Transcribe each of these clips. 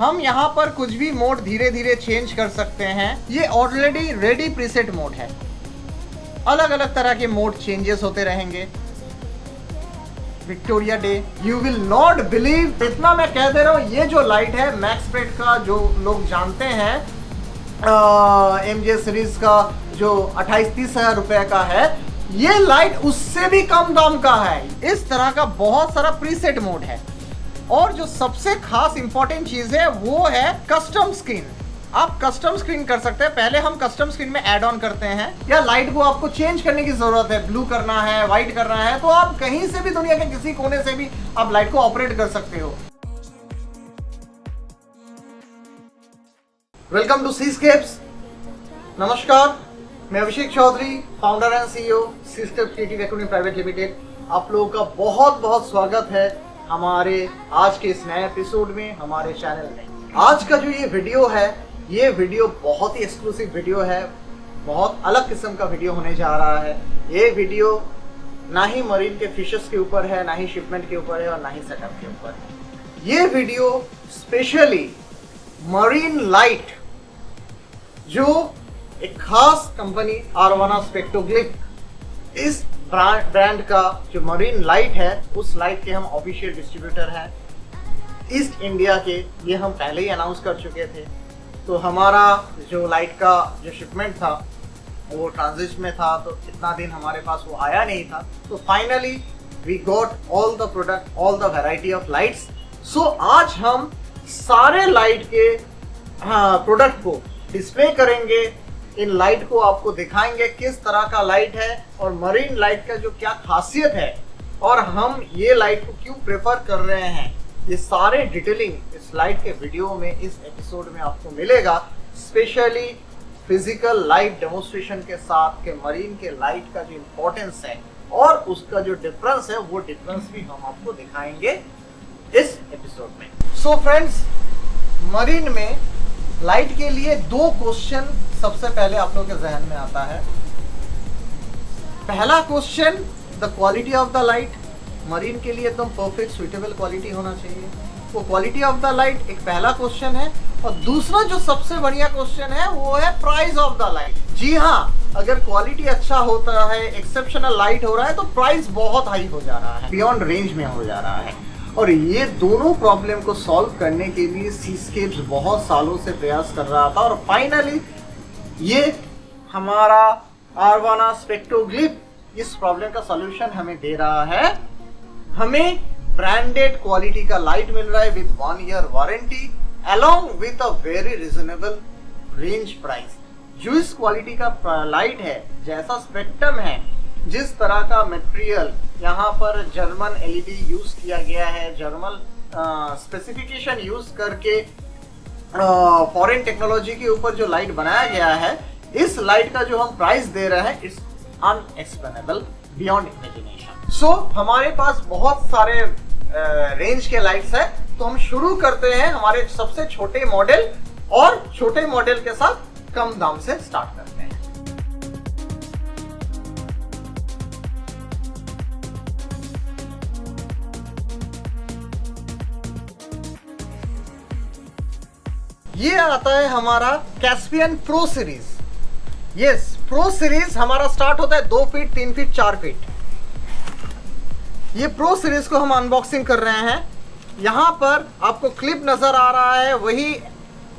हम यहाँ पर कुछ भी मोड धीरे धीरे चेंज कर सकते हैं। ये ऑलरेडी रेडी प्रीसेट मोड है। अलग अलग तरह के मोड चेंजेस होते रहेंगे। Victoria day, you will not believe, इतना मैं कह दे रहा हूँ, ये जो लाइट है मैक्सपेट का, जो लोग जानते हैं एमजे सीरीज का, जो 28-30 हजार रुपए का है, ये लाइट उससे भी कम दाम का है। इस तरह का बहुत सारा प्रीसेट मोड है। और जो सबसे खास इंपॉर्टेंट चीज है वो है कस्टम स्क्रीन। आप कस्टम स्क्रीन कर सकते हैं। पहले हम कस्टम स्क्रीन में ऐड ऑन करते हैं, या लाइट को आपको चेंज करने की जरूरत है, ब्लू करना है, व्हाइट करना है, तो आप कहीं से भी, दुनिया के किसी कोने से भी आप लाइट को ऑपरेट कर सकते हो। Welcome to Seascapes. नमस्कार, मैं Abhishek Chaudhary, founder and CEO Seascape creative equity private limited. आप लोगों का बहुत बहुत स्वागत है हमारे आज के इस नए एपिसोड में, हमारे चैनल में। आज का जो ये वीडियो है, ये वीडियो बहुत ही एक्सक्लूसिव वीडियो है, बहुत अलग किस्म का वीडियो होने जा रहा है। ये वीडियो ना ही मरीन के फिशेस के ऊपर है, ना ही शिपमेंट के ऊपर है, और ना ही सेटअप के ऊपर है। ये वीडियो स्पेशली मरीन लाइट, जो एक खास कंपनी आरवाना स्पेक्ट्रोग्लिफ, इस ब्रांड का जो मरीन लाइट है, उस लाइट के हम ऑफिशियल डिस्ट्रीब्यूटर हैं ईस्ट इंडिया के। ये हम पहले ही अनाउंस कर चुके थे। तो हमारा जो लाइट का जो शिपमेंट था वो ट्रांजिट में था, तो इतना दिन हमारे पास वो आया नहीं था। तो finally we got all the product, all the variety of lights. So आज हम सारे लाइट के प्रोडक्ट को डिस्प्ले करेंगे। इन लाइट को आपको दिखाएंगे किस तरह का लाइट है और मरीन लाइट का जो क्या खासियत है, और हम ये लाइट को क्यों प्रेफर कर रहे हैं। ये सारे डिटेलिंग इस लाइट के वीडियो में, इस एपिसोड में आपको मिलेगा। स्पेशली फिजिकल लाइट डेमोन्स्ट्रेशन के साथ के मरीन के लाइट का जो इम्पोर्टेंस है और उसका जो डिफरेंस है, वो डिफरेंस भी हम आपको दिखाएंगे इस एपिसोड में। सो फ्रेंड्स, मरीन में लाइट के लिए दो क्वेश्चन सबसे पहले आप लोगों के जहन में आता है। पहला question, the quality of the light. Marine के लिए एकदम परफेक्ट सुइटेबल क्वालिटी होना चाहिए। वो क्वालिटी ऑफ द लाइट एक पहला क्वेश्चन है। और दूसरा जो सबसे बढ़िया क्वेश्चन है वो है प्राइस ऑफ द लाइट। जी हाँ, अगर क्वालिटी अच्छा होता है, एक्सेप्शनल लाइट हो रहा है, तो प्राइस बहुत हाई हो जा रहा है, बियॉन्ड रेंज में हो जा रहा है। और ये दोनों प्रॉब्लम को सॉल्व करने के लिए सीस्केप्स बहुत सालों से प्रयास कर रहा था, और फाइनली ये हमारा आरवाना स्पेक्ट्रोग्लिफ इस प्रॉब्लम का सॉल्यूशन हमें दे रहा है। हमें ब्रांडेड क्वालिटी का लाइट मिल रहा है with 1 year warranty, along with a very reasonable range price. जो इस क्वालिटी का लाइट है, जैसा स्पेक्ट्रम है, जिस तरह का मटेरियल, यहाँ पर जर्मन एलईडी यूज किया गया है, जर्मन स्पेसिफिकेशन यूज करके फॉरेन टेक्नोलॉजी के ऊपर जो लाइट बनाया गया है, इस लाइट का जो हम प्राइस दे रहे हैं, इट्स अनएक्सप्लेनेबल, बियॉन्ड इमेजिनेशन। सो हमारे पास बहुत सारे रेंज के लाइट्स है। तो हम शुरू करते हैं हमारे सबसे छोटे मॉडल, और छोटे मॉडल के साथ कम दाम से स्टार्ट करते हैं। ये आता है हमारा Caspian pro series. Yes, pro series हमारा स्टार्ट होता है 2 फीट, 3 फीट, 4 फीट। ये प्रो सीरीज को हम अनबॉक्सिंग कर रहे हैं। यहाँ पर आपको क्लिप नजर आ रहा है, वही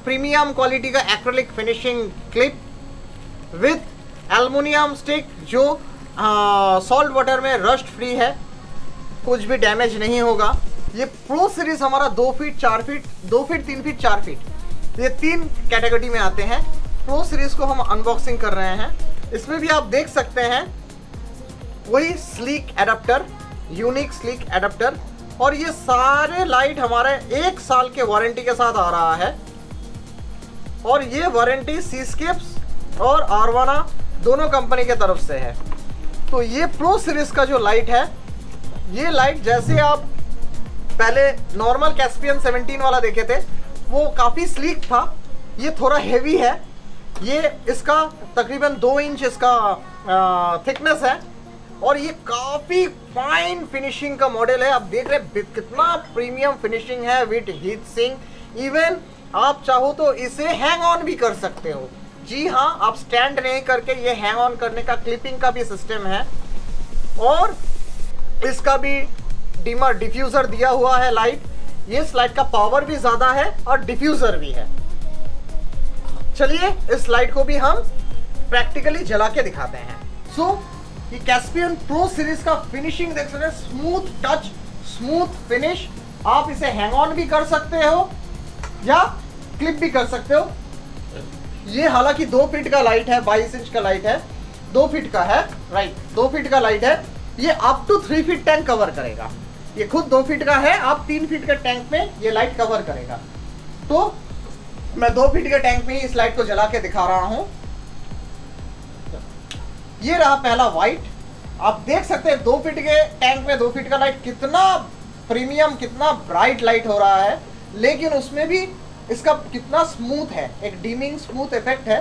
प्रीमियम क्वालिटी का acrylic finishing clip with aluminium stick, जो सॉल्ट वाटर में रस्ट फ्री है, कुछ भी डैमेज नहीं होगा। ये प्रो सीरीज हमारा 2 feet, 4 feet, 2 feet, 3 feet, 4 feet, ये 3 कैटेगरी में आते हैं। प्रो सीरीज को हम अनबॉक्सिंग कर रहे हैं। इसमें भी आप देख सकते हैं वही sleek adapter, unique sleek adapter, और ये सारे लाइट हमारे 1 साल के वारंटी के साथ आ रहा है। और ये वारंटी सीस्केप्स और आरवाना दोनों कंपनी के तरफ से है। तो ये प्रो सीरीज का जो लाइट है, ये लाइट जैसे आप पहले नॉर्मल कैस्पियन 17 वाला देखे थे, वो काफ़ी स्लीक था। ये थोड़ा हेवी है। ये इसका तकरीबन 2 इंच इसका थिकनेस है, और ये काफ़ी फाइन फिनिशिंग का मॉडल है। आप देख रहे हैं कितना प्रीमियम फिनिशिंग है विद हीट सिंक, इवन आप चाहो तो इसे हैंग ऑन भी कर सकते हो। जी हाँ, आप स्टैंड नहीं करके ये हैंग ऑन करने का क्लिपिंग का भी सिस्टम है, और इसका भी डिमर डिफ्यूजर दिया हुआ है लाइट। ये लाइट का पावर भी ज्यादा है और डिफ्यूजर भी है। चलिए इस लाइट को भी हम प्रैक्टिकली जला के दिखाते हैं। सो ये कैस्पियन प्रो सीरीज का फिनिशिंग देख सकते हैं, स्मूथ टच, स्मूथ फिनिश। आप इसे हैंग ऑन भी कर सकते हो या क्लिप भी कर सकते हो। ये हालांकि 2 फीट का लाइट है, 22 इंच का लाइट है, 2 फीट का है, राइट 2 फीट का लाइट है। ये up to 3 feet tank cover करेगा। ये खुद 2 फीट का है, आप 3 फीट के टैंक में ये लाइट कवर करेगा। तो मैं 2 फीट के टैंक में ही इस लाइट को जला के दिखा रहा हूं। ये रहा पहला व्हाइट। आप देख सकते हैं 2 फीट के टैंक में 2 फीट का लाइट कितना प्रीमियम, कितना ब्राइट लाइट हो रहा है, लेकिन उसमें भी इसका कितना स्मूथ है, एक डीमिंग स्मूथ इफेक्ट है,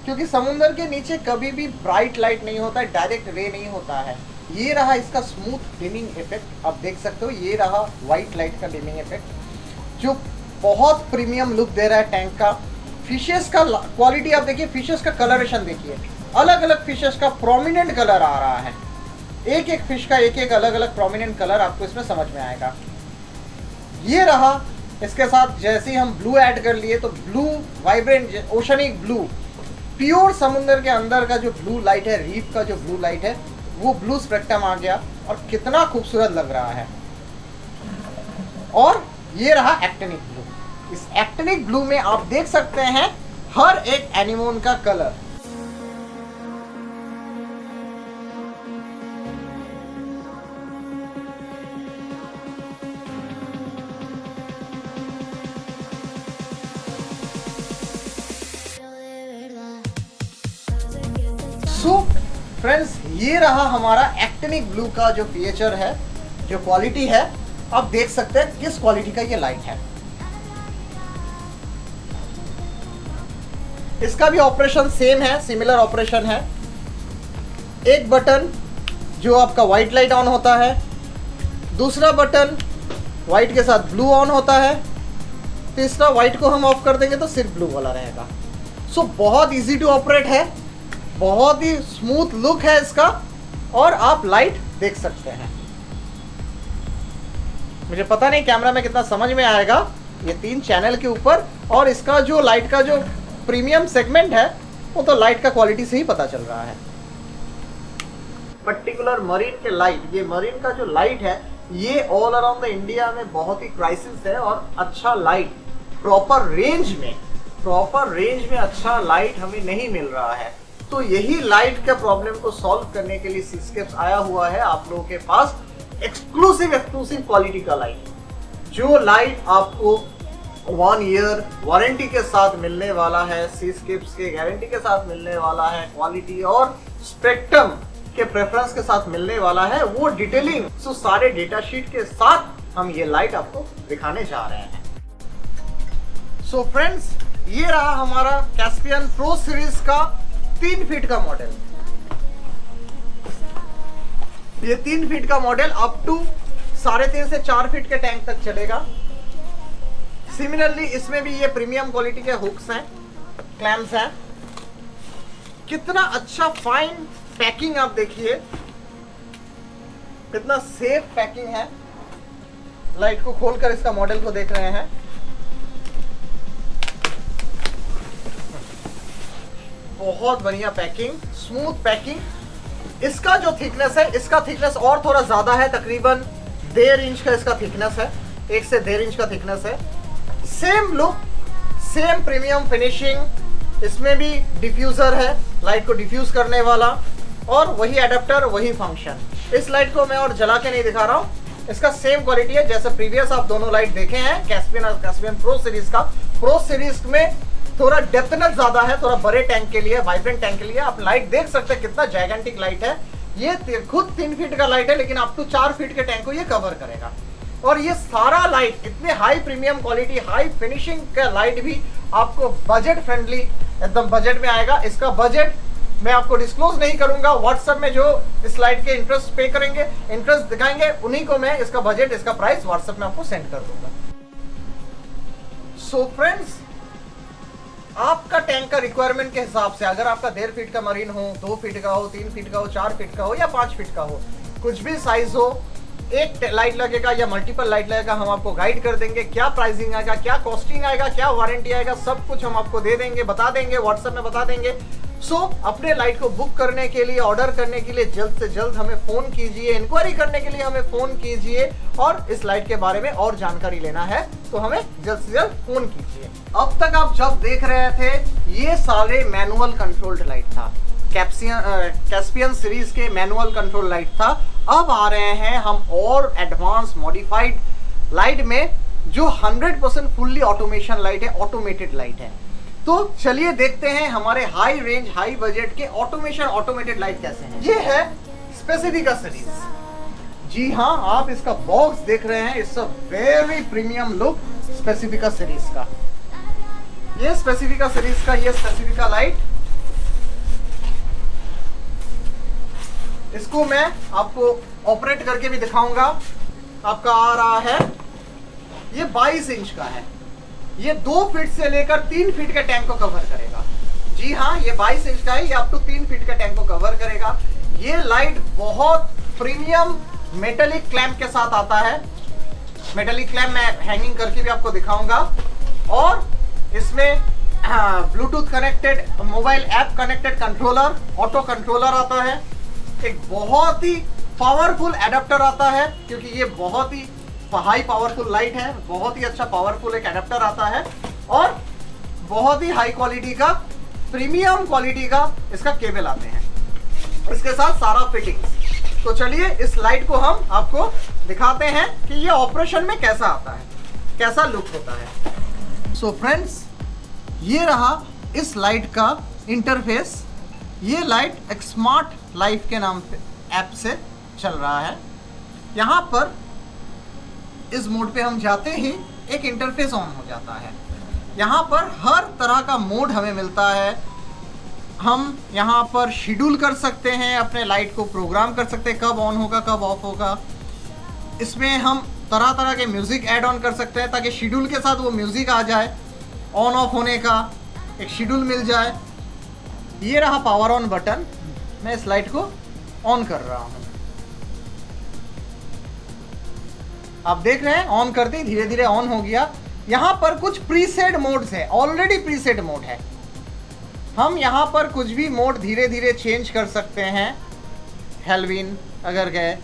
क्योंकि समुद्र के नीचे कभी भी ब्राइट लाइट नहीं होता है, डायरेक्ट रे नहीं होता है। ये रहा इसका स्मूथ डिमिंग इफेक्ट, आप देख सकते हो। ये रहा व्हाइट लाइट का डिमिंग इफेक्ट जो बहुत प्रीमियम लुक दे रहा है टैंक का। फिशेस का क्वालिटी आप देखिए, फिशेस का कलरेशन देखिए, अलग अलग फिशेस का प्रोमिनेंट कलर आ रहा है। एक एक फिश का एक एक अलग अलग प्रोमिनेंट कलर आपको इसमें समझ में आएगा। ये रहा इसके साथ जैसे ही हम ब्लू ऐड कर लिए तो blue vibrant oceanic blue, pure समुद्र के अंदर का जो ब्लू लाइट है, रीफ का जो ब्लू लाइट है, वो ब्लू स्पेक्ट्रम आ गया और कितना खूबसूरत लग रहा है। और ये रहा एक्टिनिक ब्लू। इस एक्टिनिक ब्लू में आप देख सकते हैं हर एक एनिमोन का कलर। सो फ्रेंड्स, ये रहा हमारा एक्टिनिक ब्लू का जो फीचर है, जो क्वालिटी है। आप देख सकते हैं किस क्वालिटी का ये लाइट है। इसका भी ऑपरेशन सेम है, सिमिलर ऑपरेशन है। एक बटन जो आपका व्हाइट लाइट ऑन होता है, दूसरा बटन व्हाइट के साथ ब्लू ऑन होता है, तीसरा व्हाइट को हम ऑफ कर देंगे तो सिर्फ ब्लू वाला रहेगा। सो बहुत इजी टू ऑपरेट है, बहुत ही स्मूथ लुक है इसका, और आप लाइट देख सकते हैं। मुझे पता नहीं कैमरा में कितना समझ में आएगा, ये 3 चैनल के ऊपर, और इसका जो लाइट का जो प्रीमियम सेगमेंट है वो तो लाइट का क्वालिटी से ही पता चल रहा है। पर्टिकुलर मरीन के लाइट, ये मरीन का जो लाइट है ये ऑल अराउंड द इंडिया में बहुत ही क्राइसिस है, और अच्छा लाइट प्रॉपर रेंज में अच्छा लाइट हमें नहीं मिल रहा है। तो यही लाइट के प्रॉब्लम को सॉल्व करने के लिए सीस्केप्स आया हुआ है आप लोगों के पास एक्सक्लूसिव क्वालिटी का लाइट, जो लाइट आपको 1 ईयर वारंटी के साथ मिलने वाला है, सीस्केप्स के गारंटी के साथ मिलने वाला है, क्वालिटी और स्पेक्ट्रम के प्रेफरेंस के साथ मिलने वाला है, वो डिटेलिंग सो सारे डेटा शीट के साथ हम ये लाइट आपको दिखाने जा रहे हैं। सो फ्रेंड्स, ये रहा हमारा कैस्पियन प्रो सीरीज का 3 फीट का मॉडल। ये 3 फीट का मॉडल अप टू 3.5 से 4 फीट के टैंक तक चलेगा। सिमिलरली इसमें भी ये प्रीमियम क्वालिटी के हुक्स हैं, क्लैम्प्स हैं। कितना अच्छा फाइन पैकिंग आप देखिए, कितना सेफ पैकिंग है। लाइट को खोलकर इसका मॉडल को देख रहे हैं। बहुत बढ़िया पैकिंग, स्मूथ पैकिंग। इसका जो थिकनेस है, इसका थिकनेस और थोड़ा ज्यादा है, तकरीबन 1.5 इंच का इसका थिकनेस है, 1 से 1.5 इंच का थिकनेस है। Same look, same premium finishing. इसमें भी डिफ्यूजर है, लाइट को डिफ्यूज करने वाला, और वही एडेप्टर, वही फंक्शन। इस लाइट को मैं और जला के नहीं दिखा रहा हूँ, इसका सेम क्वालिटी है जैसे प्रीवियस आप दोनों लाइट देखे हैं कैस्पियन और कैस्पियन प्रो सीरीज का। प्रो सीरीज में थोड़ा डेप्थनेस ज्यादा है, थोड़ा बड़े टैंक के लिए, वाइब्रेंट टैंक के लिए। आप लाइट देख सकते हैं कितना जायगेंटिक लाइट है। ये खुद 3 फीट का लाइट है, लेकिन अप टू 4 फीट के टैंक को ये कवर करेगा। और ये सारा लाइट इतने high premium quality, high finishing का लाइट भी आपको बजट फ्रेंडली, एकदम बजट में आएगा। इसका बजट मैं आपको डिस्क्लोज नहीं करूंगा। व्हाट्सएप में जो इस लाइट के इंटरेस्ट पे करेंगे, इंटरेस्ट दिखाएंगे, उन्हीं को मैं इसका बजट, इसका प्राइस व्हाट्सएप में आपको सेंड कर दूंगा। सो फ्रेंड्स, आपका टैंक का रिक्वायरमेंट के हिसाब से, अगर आपका 1.5 फीट का मरीन हो, 2 फीट का हो, 3 फीट का हो, 4 फीट का हो या 5 फीट का हो, कुछ भी साइज हो, एक लाइट लगेगा या मल्टीपल लाइट लगेगा, हम आपको गाइड कर देंगे। क्या प्राइसिंग आएगा, क्या कॉस्टिंग आएगा, क्या वारंटी आएगा, सब कुछ हम आपको दे देंगे, बता देंगे, व्हाट्सएप में बता देंगे। सो अपने लाइट को बुक करने के लिए, ऑर्डर करने के लिए जल्द से जल्द हमें फोन कीजिए, इंक्वायरी करने के लिए हमें फोन कीजिए, और इस लाइट के बारे में और जानकारी लेना है तो हमें जल्द से जल्द फोन कीजिए। अब तक आप जब देख रहे थे, ये सारे मैनुअल कंट्रोल्ड लाइट था, कैस्पियन सीरीज के मैनुअल कंट्रोल लाइट था। अब आ रहे हैं हम और एडवांस मॉडिफाइड लाइट में, जो 100% फुल्ली ऑटोमेशन लाइट है, ऑटोमेटेड लाइट है। तो चलिए देखते हैं हमारे हाई रेंज हाई बजट के ऑटोमेटेड लाइट कैसे हैं। ये है स्पेसिफिका सीरीज। जी हाँ, आप इसका बॉक्स देख रहे हैं, it's a very premium look Specifica series का। ये स्पेसिफिका सीरीज का ये स्पेसिफिका लाइट, इसको मैं आपको ऑपरेट करके भी दिखाऊंगा। आपका आ रहा है, ये 22 इंच का है। ये 2 फीट से लेकर 3 फीट के टैंक को कवर करेगा। जी हाँ, ये 22 इंच का है, ये अप टू 3 फीट के टैंक को कवर करेगा। ये लाइट बहुत प्रीमियम मेटेलिक क्लैंप के साथ आता है। मेटेलिक क्लैंप मैं हैंगिंग करके भी आपको दिखाऊंगा। और इसमें Bluetooth connected, mobile app connected controller, auto controller आता है। एक बहुत ही पावरफुल एडाप्टर आता है, क्योंकि ये बहुत ही हाई पावरफुल लाइट है, बहुत ही अच्छा पावरफुल एक एडाप्टर आता है, और बहुत ही हाई क्वालिटी का, प्रीमियम क्वालिटी का इसका केबल आते हैं, इसके साथ सारा फिटिंग। तो चलिए इस लाइट को हम आपको दिखाते हैं कि ये ऑपरेशन में कैसा आता है, कैसा लुक होता है। सो फ्रेंड्स, ये रहा इस लाइट का इंटरफेस। ये लाइट एक स्मार्ट लाइफ के नाम पे ऐप से चल रहा है। यहाँ पर इस मोड पे हम जाते ही एक इंटरफेस ऑन हो जाता है। यहाँ पर हर तरह का मोड हमें मिलता है। हम यहाँ पर शेड्यूल कर सकते हैं, अपने लाइट को प्रोग्राम कर सकते हैं, कब ऑन होगा कब ऑफ होगा। इसमें हम तरह तरह के म्यूज़िक ऐड ऑन कर सकते हैं, ताकि शेड्यूल के साथ वो म्यूज़िक आ जाए, ऑन ऑफ होने का एक शेड्यूल मिल जाए। ये रहा पावर ऑन बटन, मैं इस लाइट को ऑन कर रहा हूँ। आप देख रहे हैं, ऑन करते ही धीरे धीरे ऑन हो गया। यहाँ पर कुछ प्रीसेट मोड्स है, ऑलरेडी प्रीसेट मोड है। हम यहाँ पर कुछ भी मोड धीरे धीरे चेंज कर सकते हैं। हेलोवीन अगर गए,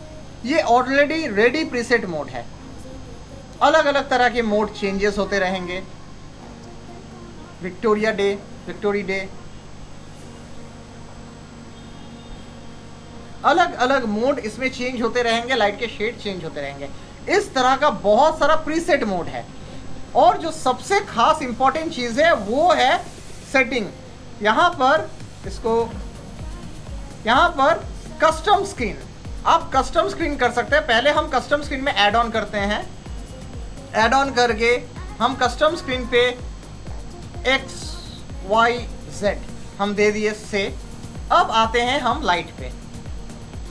ये ऑलरेडी रेडी प्रीसेट मोड है। अलग अलग तरह के मोड चेंजेस होते रहेंगे। विक्टोरिया डे, विक्टोरी डे, अलग अलग मोड इसमें चेंज होते रहेंगे, लाइट के शेड चेंज होते रहेंगे। इस तरह का बहुत सारा प्रीसेट मोड है। और जो सबसे खास इंपॉर्टेंट चीज़ है वो है सेटिंग। यहाँ पर कस्टम स्क्रीन, आप कस्टम स्क्रीन कर सकते हैं। पहले हम कस्टम स्क्रीन में ऐड ऑन करते हैं। ऐड ऑन करके हम कस्टम स्क्रीन पे XYZ हम दे दिए से। अब आते हैं हम लाइट पे।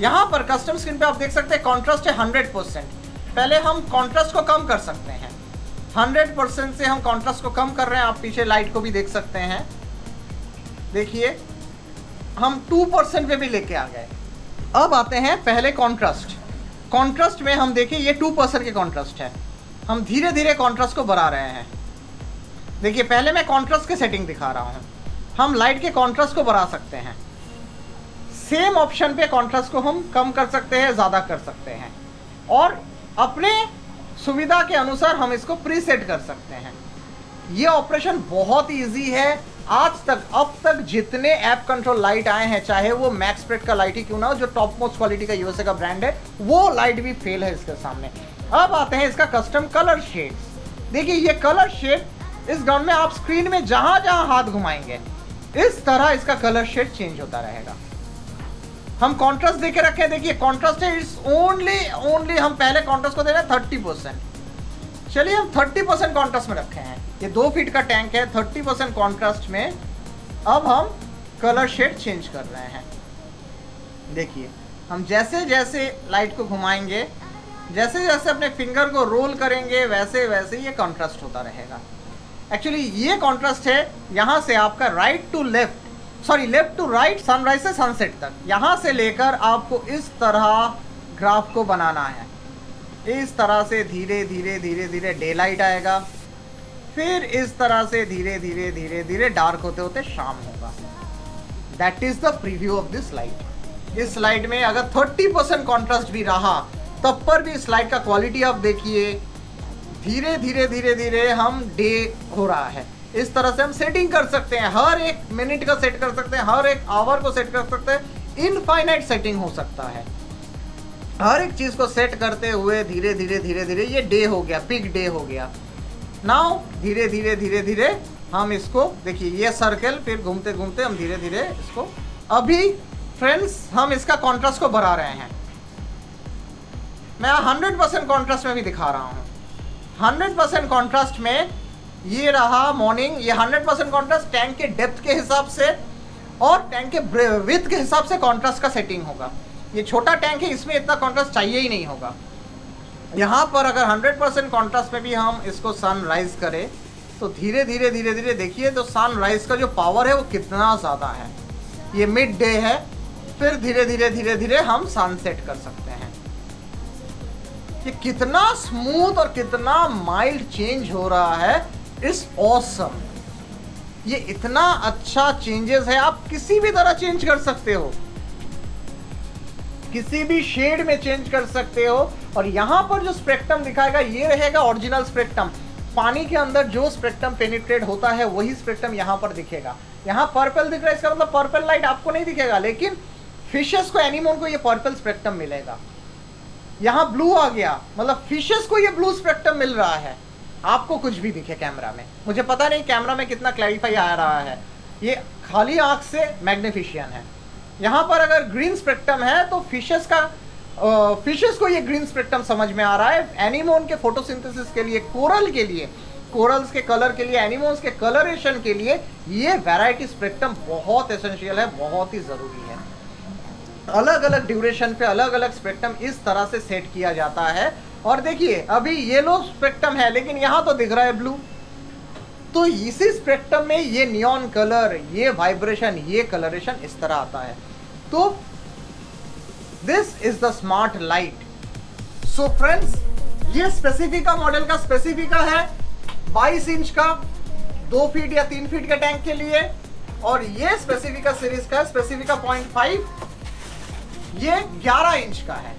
यहाँ पर कस्टम स्क्रीन पे आप देख सकते हैं कॉन्ट्रास्ट है 100%। पहले हम कॉन्ट्रास्ट को कम कर सकते हैं। 100% से हम कॉन्ट्रास्ट को कम कर रहे हैं। आप पीछे लाइट को भी देख सकते हैं, देखिए हम 2% पे भी लेके आ गए। अब आते हैं पहले कॉन्ट्रास्ट में हम देखिए ये 2% के कॉन्ट्रास्ट है। हम धीरे धीरे कॉन्ट्रास्ट को बढ़ा रहे हैं। देखिए पहले मैं कॉन्ट्रास्ट की सेटिंग दिखा रहा हूँ। हम लाइट के कॉन्ट्रास्ट को बढ़ा सकते हैं। सेम ऑप्शन पे कॉन्ट्रास्ट को हम कम कर सकते हैं, ज़्यादा कर सकते हैं, और अपने सुविधा के अनुसार हम इसको प्रीसेट कर सकते हैं। ये ऑपरेशन बहुत ईजी है। आज तक अब तक जितने ऐप कंट्रोल लाइट आए हैं, चाहे वो मैक्सप्रेट का लाइट ही क्यों ना हो, जो टॉप मोस्ट क्वालिटी का यूएसए का ब्रांड है, वो लाइट भी फेल है इसके सामने। अब आते हैं इसका कस्टम कलर शेड्स। देखिए ये कलर शेड इस ग्राउंड में आप स्क्रीन में जहां जहां हाथ घुमाएंगे इस तरह इसका कलर शेड चेंज होता रहेगा। हम कॉन्ट्रास्ट देके रखे हैं, देखिए कॉन्ट्रास्ट है इट्स ओनली हम पहले कॉन्ट्रास्ट को दे रहे हैं 30%। चलिए हम 30% कॉन्ट्रास्ट में रखे हैं। ये 2 फीट का टैंक है, 30% कॉन्ट्रास्ट में अब हम कलर शेड चेंज कर रहे हैं। देखिए हम जैसे जैसे लाइट को घुमाएंगे, जैसे जैसे अपने फिंगर को रोल करेंगे, वैसे वैसे ये कॉन्ट्रास्ट होता रहेगा। एक्चुअली ये कॉन्ट्रास्ट है यहाँ से आपका right to left, sorry left to right, sunrise से सनसेट तक, यहाँ से लेकर आपको इस तरह ग्राफ को बनाना है। इस तरह से धीरे धीरे धीरे धीरे डे लाइट आएगा, फिर इस तरह से धीरे धीरे धीरे धीरे डार्क होते होते शाम होगा। That is the preview of this light. इस स्लाइड में अगर 30% कॉन्ट्रास्ट भी रहा तब पर भी स्लाइड का क्वालिटी आप देखिए, धीरे धीरे धीरे धीरे हम डे हो रहा है। इस तरह से हम सेटिंग कर सकते हैं, हर एक मिनट का सेट कर सकते हैं, हर एक आवर को सेट कर सकते हैं, इनफाइनाइट सेटिंग हो सकता है। हर एक चीज को सेट करते हुए धीरे धीरे धीरे धीरे ये डे हो गया, पिक डे हो गया। नाउ धीरे धीरे धीरे धीरे हम इसको देखिए, ये सर्कल फिर घूमते घूमते हम धीरे धीरे इसको, अभी फ्रेंड्स हम इसका कॉन्ट्रास्ट को बढ़ा रहे हैं। मैं 100% कॉन्ट्रास्ट में भी दिखा रहा हूँ। 100% कॉन्ट्रास्ट में ये रहा मॉर्निंग, ये 100% कॉन्ट्रास्ट टैंक के डेप्थ के हिसाब से और टैंक के विड्थ के हिसाब से कॉन्ट्रास्ट का सेटिंग होगा। ये छोटा टैंक है, इसमें इतना कॉन्ट्रास्ट चाहिए ही नहीं होगा। यहाँ पर अगर 100% कॉन्ट्रास्ट में भी हम इसको सनराइज करें तो धीरे धीरे धीरे धीरे देखिए तो सनराइज का जो पावर है वो कितना ज़्यादा है। ये मिड डे है, फिर धीरे धीरे धीरे धीरे हम सनसेट कर सकते हैं। ये कितना स्मूथ और कितना माइल्ड चेंज हो रहा है, इट्स ऑसम। ये इतना अच्छा चेंजेस है, आप किसी भी तरह चेंज कर सकते हो, किसी भी शेड में चेंज कर सकते हो। और यहाँ पर जो स्पेक्ट्रम दिखाएगा ये रहेगा ओरिजिनल स्पेक्ट्रम। पानी के अंदर जो स्पेक्ट्रम पेनिट्रेट होता है वही स्पेक्ट्रम यहाँ पर दिखेगा। यहाँ पर्पल दिख रहा है, इसका मतलब पर्पल लाइट आपको नहीं दिखेगा, लेकिन फिशेस को, एनिमोन को ये पर्पल स्पेक्ट्रम मिलेगा। यहाँ ब्लू आ गया, मतलब फिशेस को ये ब्लू स्पेक्ट्रम मिल रहा है। आपको कुछ भी दिखे कैमरा में, मुझे पता नहीं कैमरा में कितना क्लैरिफाई आ रहा है, ये खाली आंख से मैग्निफिशियन है। यहाँ पर अगर ग्रीन स्पेक्ट्रम है तो फिशेस को ये ग्रीन स्पेक्ट्रम समझ में आ रहा है। एनिमोन के फोटोसिंथेसिस के लिए, कोरल के लिए, कोरल्स के कलर के लिए, एनिमोन्स के कलरेशन के लिए ये वैरायटी स्पेक्ट्रम बहुत एसेंशियल है, बहुत ही ज़रूरी है। अलग अलग ड्यूरेशन पे अलग अलग स्पेक्ट्रम इस तरह से सेट किया जाता है। और देखिए अभी येलो स्पेक्ट्रम है, लेकिन यहाँ तो दिख रहा है ब्लू, तो इसी स्पेक्ट्रम में ये नियॉन कलर, ये वाइब्रेशन, ये कलरेशन इस तरह आता है। तो this is the smart light. So friends, ये स्पेसिफिका मॉडल का स्पेसिफिका है 22 इंच का 2 फीट या 3 फीट के टैंक के लिए, और ये स्पेसिफिका सीरीज का स्पेसिफिका 0.5 ये 11 इंच का है।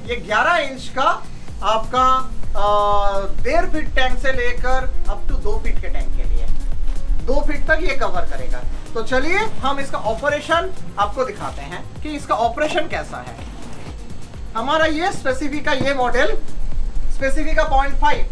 ये 11 इंच का आपका 1.5 फीट टैंक से लेकर अप टू 2 फीट के टैंक के लिए 2 फीट तक ये कवर करेगा। तो चलिए हम इसका ऑपरेशन आपको दिखाते हैं कि इसका ऑपरेशन कैसा है। हमारा ये स्पेसिफिका, ये मॉडल स्पेसिफिका 0.5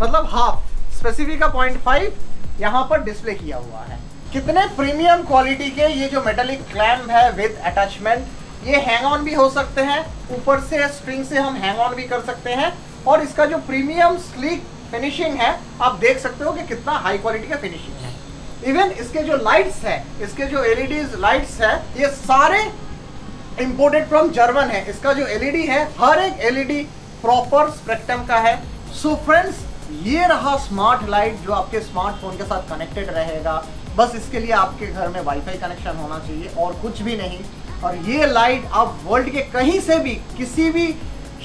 मतलब हाफ, स्पेसिफिका 0.5 यहाँ पर डिस्प्ले किया हुआ है। कितने प्रीमियम क्वालिटी के ये जो मेटालिक क्लैम्प है विद अटैचमेंट, ये हैंग ऑन भी हो सकते हैं, ऊपर से स्ट्रिंग से हम हैंग ऑन भी कर सकते हैं। और इसका जो प्रीमियम स्लीक फिनिशिंग है, आप देख सकते हो कि कितना हाई क्वालिटी का फिनिशिंग है। इवन इसके जो लाइट्स है, इसके जो एलईडी लाइट्स है, ये सारे इंपोर्टेड फ्रॉम जर्मन है। इसका जो एलईडी है, हर एक एलईडी प्रॉपर स्पेक्ट्रम का है। सो फ्रेंड्स, ये रहा स्मार्ट लाइट जो आपके स्मार्टफोन के साथ कनेक्टेड रहेगा। बस इसके लिए आपके घर में वाईफाई कनेक्शन होना चाहिए और कुछ भी नहीं। और ये लाइट आप वर्ल्ड के कहीं से भी, किसी भी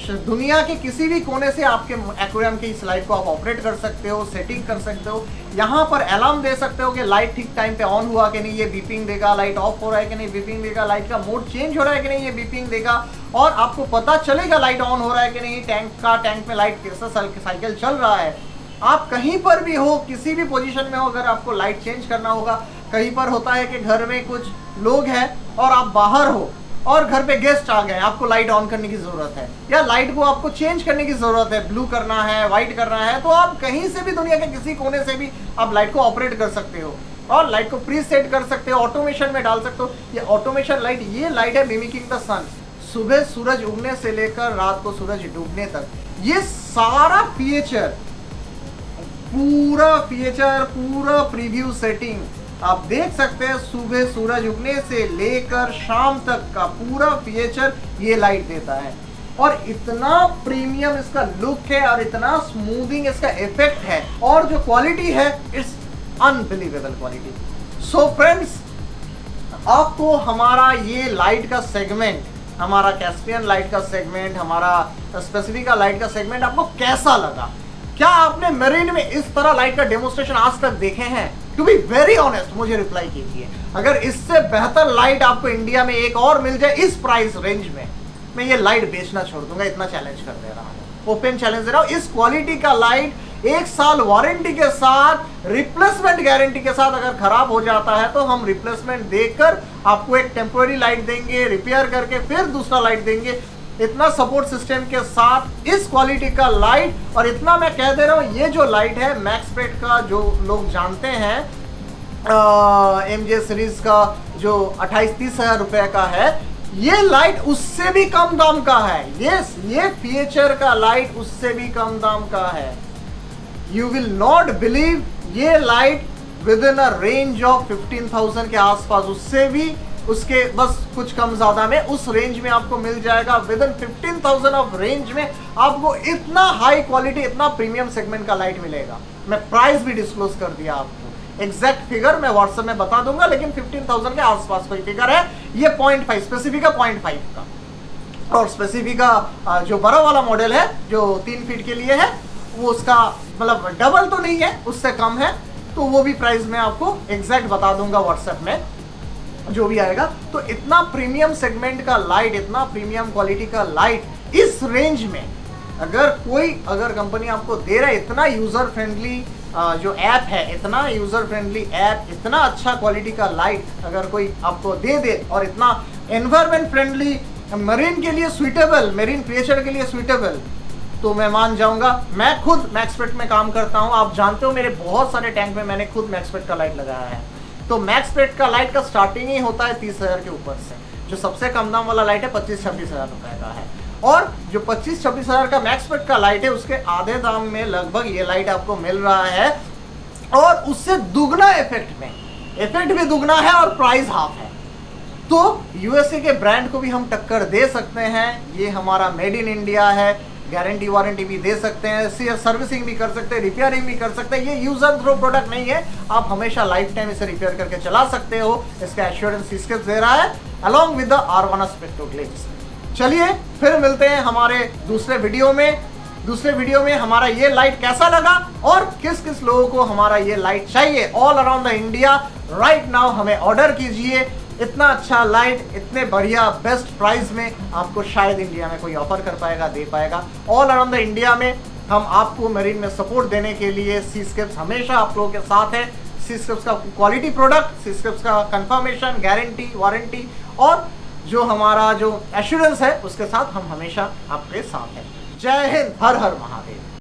दुनिया के किसी भी कोने से आपके एक्वेरियम की इस लाइट को आप ऑपरेट कर सकते हो, सेटिंग कर सकते हो। यहाँ पर अलार्म दे सकते हो कि लाइट ठीक टाइम पे ऑन हुआ कि नहीं, ये बीपिंग देगा। लाइट ऑफ हो रहा है कि नहीं, बीपिंग देगा। लाइट का मोड चेंज हो रहा है कि नहीं, ये बीपिंग देगा। और आपको पता चलेगा लाइट ऑन हो रहा है कि नहीं, टैंक में लाइट कैसा साइकिल चल रहा है। आप कहीं पर भी हो, किसी भी पोजीशन में हो, अगर आपको लाइट चेंज करना होगा, कहीं पर होता है कि घर में कुछ लोग हैं और आप बाहर हो और घर पे गेस्ट आ गए, आपको लाइट ऑन करने की जरूरत है या लाइट को आपको चेंज करने की जरूरत है, ब्लू करना है, व्हाइट करना है, तो आप कहीं से भी, दुनिया के किसी कोने से भी आप लाइट को ऑपरेट कर सकते हो और लाइट को प्री सेट कर सकते हो, ऑटोमेशन में डाल सकते हो। ये ऑटोमेशन लाइट, ये लाइट है मिमिकिंग द सन। सुबह सूरज उगने से लेकर रात को सूरज डूबने तक, ये सारा फीचर, पूरा प्रीव्यू सेटिंग आप देख सकते हैं। सुबह सूरज उगने से लेकर शाम तक का पूरा फीचर ये लाइट देता है। और इतना प्रीमियम इसका लुक है और इतना स्मूथिंग इसका इफेक्ट है और जो क्वालिटी है it's unbelievable quality. So friends, आपको हमारा ये लाइट का सेगमेंट, हमारा कैस्पियन लाइट का सेगमेंट, हमारा स्पेसिफिका लाइट का सेगमेंट आपको कैसा लगा? क्या आपने मेरिन में इस तरह लाइट का डेमोस्ट्रेशन आज तक देखे हैं? टू बी वेरी ऑनेस्ट मुझे रिप्लाई कीजिए। अगर इससे बेहतर लाइट आपको इंडिया में एक और मिल जाए इस प्राइस रेंज में, मैं ये लाइट बेचना छोड़ दूंगा। इतना चैलेंज कर दे रहा हूं, ओपन चैलेंज दे रहा हूं। इस क्वालिटी का लाइट 1 साल वारंटी के साथ, रिप्लेसमेंट गारंटी के साथ, अगर खराब हो जाता है तो हम रिप्लेसमेंट देकर आपको एक टेम्पोररी लाइट देंगे, रिपेयर करके फिर दूसरा लाइट देंगे। इतना सपोर्ट सिस्टम के साथ इस क्वालिटी का लाइट, और इतना मैं कह दे रहा हूं, ये जो लाइट है मैक्सपेट का, जो लोग जानते हैं MJ सीरीज का, जो 28-30 हजार रुपए का है, ये लाइट उससे भी कम दाम का है। ये फीचर का लाइट उससे भी कम दाम का है। यू विल नॉट बिलीव, ये light with in a range of 15,000 के आसपास, उससे भी उसके बस कुछ कम ज्यादा में, उस रेंज में आपको मिल जाएगा। विद इन 15,000 ऑफ रेंज में आपको इतना हाई क्वालिटी, इतना प्रीमियम सेगमेंट का लाइट मिलेगा। मैं प्राइस भी डिस्क्लोज कर दिया आपको, एग्जैक्ट फिगर मैं व्हाट्सएप में बता दूंगा, लेकिन 15,000 के आसपास कोई फिगर है। ये 0.5 स्पेसिफिका 0.5 का, और स्पेसिफिका जो बड़ा वाला मॉडल है जो 3 फीट के लिए है, वो उसका मतलब डबल तो नहीं है, उससे कम है, तो वो भी प्राइस मैं आपको एग्जैक्ट बता दूंगा व्हाट्सएप में जो भी आएगा। तो इतना प्रीमियम सेगमेंट का लाइट, इतना प्रीमियम क्वालिटी का लाइट इस रेंज में अगर कंपनी आपको दे रहा है, इतना यूजर फ्रेंडली जो ऐप है, इतना यूजर फ्रेंडली ऐप, इतना अच्छा क्वालिटी का लाइट अगर कोई आपको दे दे, और इतना एनवायरमेंट फ्रेंडली, मरीन के लिए स्वीटेबल, मरीन क्रिएचर के लिए स्वीटेबल, तो मैं मान जाऊंगा। मैं खुद मैक्सपेट में काम करता हूं, आप जानते हो मेरे बहुत सारे टैंक में मैंने खुद मैक्सपेट का लाइट लगाया है। तो मैक्सपेट का लाइट का स्टार्टिंग ही होता है 30,000 के ऊपर से। जो सबसे कम दाम वाला लाइट है 25-26 हजार रुपए का है, और जो 25-26 हजार का मैक्सपेट का लाइट है उसके आधे दाम में लगभग ये लाइट आपको मिल रहा है, और उससे दुगना इफेक्ट में, इफेक्ट भी दुगना है और प्राइस हाफ है। तो यूएसए के ब्रांड को भी हम टक्कर दे सकते हैं। ये हमारा मेड इन इंडिया है, गारंटी वारंटी भी दे सकते हैं, सर्विसिंग भी कर सकते हैं, रिपेयरिंग भी कर सकते हैं। ये यूज एंड थ्रो प्रोडक्ट नहीं है, आप हमेशा लाइफ टाइम इसे रिपेयर करके चला सकते हो। इसका एश्योरेंस सीस्केप दे रहा है along with the R1 spectro glimpse. चलिए फिर मिलते हैं हमारे दूसरे वीडियो में हमारा ये लाइट कैसा लगा और किस किस लोगों को हमारा ये लाइट चाहिए all around the India. Right now हमें ऑर्डर कीजिए। इतना अच्छा लाइट इतने बढ़िया बेस्ट प्राइस में आपको शायद इंडिया में कोई ऑफर कर पाएगा, दे पाएगा। ऑल अराउंड द इंडिया में हम आपको मरीन में सपोर्ट देने के लिए सीस्केप्स हमेशा आप लोगों के साथ है। सीस्केप्स का क्वालिटी प्रोडक्ट, सीस्केप्स का कंफर्मेशन, गारंटी, वारंटी और जो हमारा जो एश्योरेंस है उसके साथ हम हमेशा आपके साथ हैं। जय हिंद, हर हर महादेव।